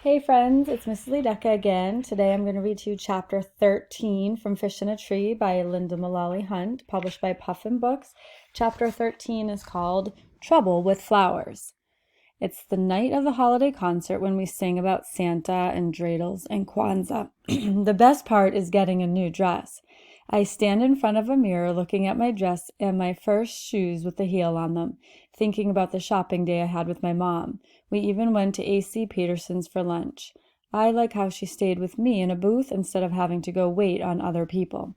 Hey friends, it's Mrs. Lee Decca again. Today I'm going to read to you chapter 13 from Fish in a Tree by Linda Mullally Hunt, published by Puffin Books. Chapter 13 is called Trouble with Flowers. It's the night of the holiday concert when we sing about Santa and dreidels and Kwanzaa. The best part is getting a new dress. I stand in front of a mirror looking at my dress and my first shoes with the heel on them, thinking about the shopping day I had with my mom. We even went to A.C. Peterson's for lunch. I like how she stayed with me in a booth instead of having to go wait on other people.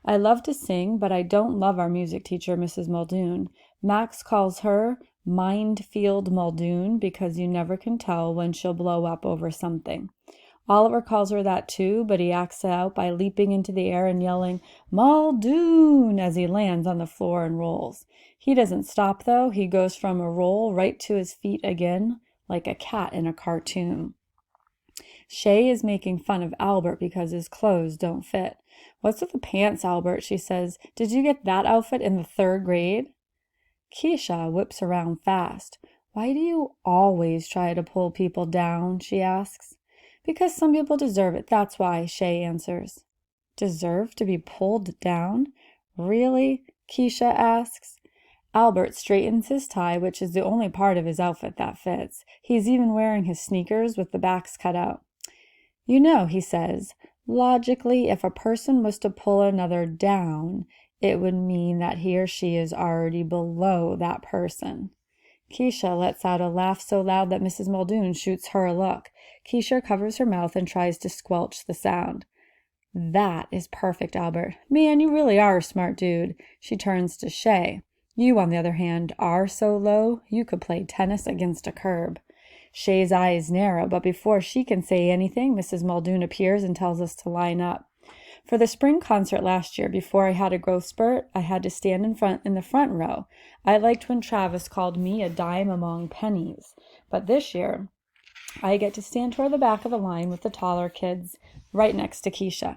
I love to sing, but I don't love our music teacher, Mrs. Muldoon. Max calls her Mindfield Muldoon because you never can tell when she'll blow up over something. Oliver calls her that too, but he acts it out by leaping into the air and yelling, Muldoon, as he lands on the floor and rolls. He doesn't stop, though. He goes from a roll right to his feet again, like a cat in a cartoon. Shay is making fun of Albert because his clothes don't fit. What's with the pants, Albert? She says. Did you get that outfit in the 3rd grade? Keisha whips around fast. Why do you always try to pull people down? She asks. Because some people deserve it, that's why, Shay answers. Deserve to be pulled down? Really? Keisha asks. Albert straightens his tie, which is the only part of his outfit that fits. He's even wearing his sneakers with the backs cut out. You know, he says, logically, if a person was to pull another down, it would mean that he or she is already below that person. Keisha lets out a laugh so loud that Mrs. Muldoon shoots her a look. Keisha covers her mouth and tries to squelch the sound. That is perfect, Albert. Man, you really are a smart dude. She turns to Shay. You, on the other hand, are so low, you could play tennis against a curb. Shay's eyes narrow, but before she can say anything, Mrs. Muldoon appears and tells us to line up. For the spring concert last year, before I had a growth spurt, I had to stand in the front row. I liked when Travis called me a dime among pennies. But this year, I get to stand toward the back of the line with the taller kids, right next to Keisha.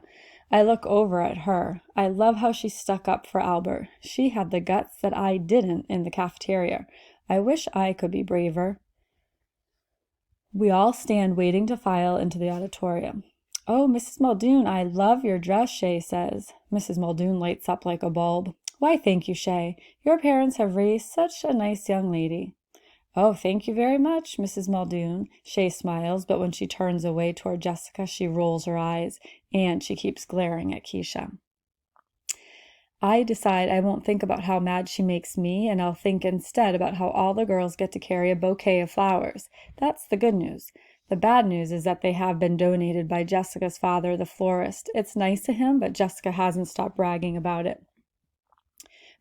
I look over at her. I love how she stuck up for Albert. She had the guts that I didn't in the cafeteria. I wish I could be braver. We all stand waiting to file into the auditorium. Oh, Mrs. Muldoon, I love your dress, Shay says. Mrs. Muldoon lights up like a bulb. Why, thank you, Shay. Your parents have raised such a nice young lady. Oh, thank you very much, Mrs. Muldoon. Shay smiles, but when she turns away toward Jessica, she rolls her eyes, and she keeps glaring at Keisha. I decide I won't think about how mad she makes me, and I'll think instead about how all the girls get to carry a bouquet of flowers. That's the good news. The bad news is that they have been donated by Jessica's father, the florist. It's nice of him, but Jessica hasn't stopped bragging about it.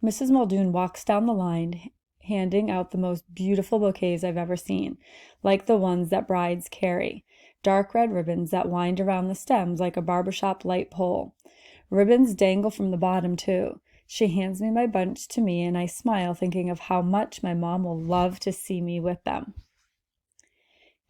Mrs. Muldoon walks down the line, handing out the most beautiful bouquets I've ever seen, like the ones that brides carry. Dark red ribbons that wind around the stems like a barbershop light pole. Ribbons dangle from the bottom, too. She hands me my bunch to me, and I smile, thinking of how much my mom will love to see me with them.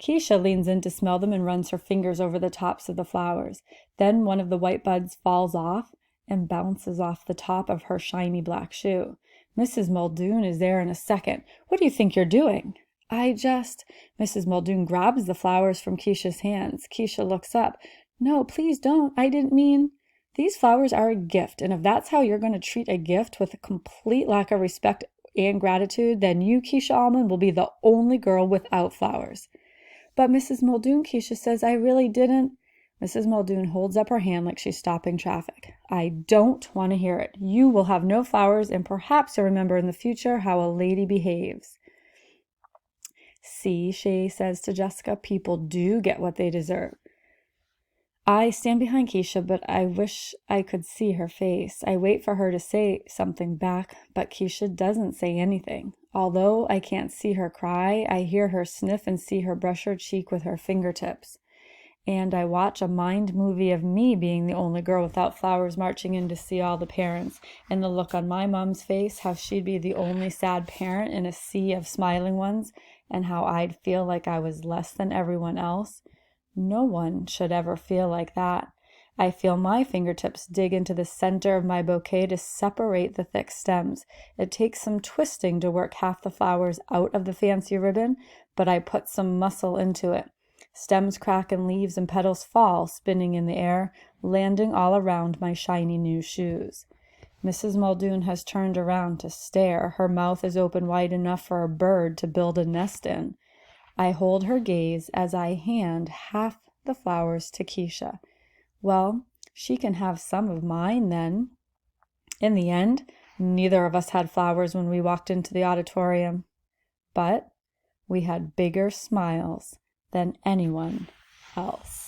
Keisha leans in to smell them and runs her fingers over the tops of the flowers. Then one of the white buds falls off and bounces off the top of her shiny black shoe. Mrs. Muldoon is there in a second. What do you think you're doing? Mrs. Muldoon grabs the flowers from Keisha's hands. Keisha looks up. No, please don't. I didn't mean... These flowers are a gift, and if that's how you're going to treat a gift with a complete lack of respect and gratitude, then you, Keisha Allman, will be the only girl without flowers. But Mrs. Muldoon, Keisha says, I really didn't. Mrs. Muldoon holds up her hand like she's stopping traffic. I don't want to hear it. You will have no flowers, and perhaps you'll remember in the future how a lady behaves. See, Shay says to Jessica, people do get what they deserve. I stand behind Keisha, but I wish I could see her face. I wait for her to say something back, but Keisha doesn't say anything. Although I can't see her cry, I hear her sniff and see her brush her cheek with her fingertips. And I watch a mind movie of me being the only girl without flowers marching in to see all the parents, and the look on my mom's face, how she'd be the only sad parent in a sea of smiling ones, and how I'd feel like I was less than everyone else. No one should ever feel like that. I feel my fingertips dig into the center of my bouquet to separate the thick stems. It takes some twisting to work half the flowers out of the fancy ribbon, but I put some muscle into it. Stems crack and leaves and petals fall, spinning in the air, landing all around my shiny new shoes. Mrs. Muldoon has turned around to stare. Her mouth is open wide enough for a bird to build a nest in. I hold her gaze as I hand half the flowers to Keisha. Well, she can have some of mine then. In the end, neither of us had flowers when we walked into the auditorium, but we had bigger smiles than anyone else.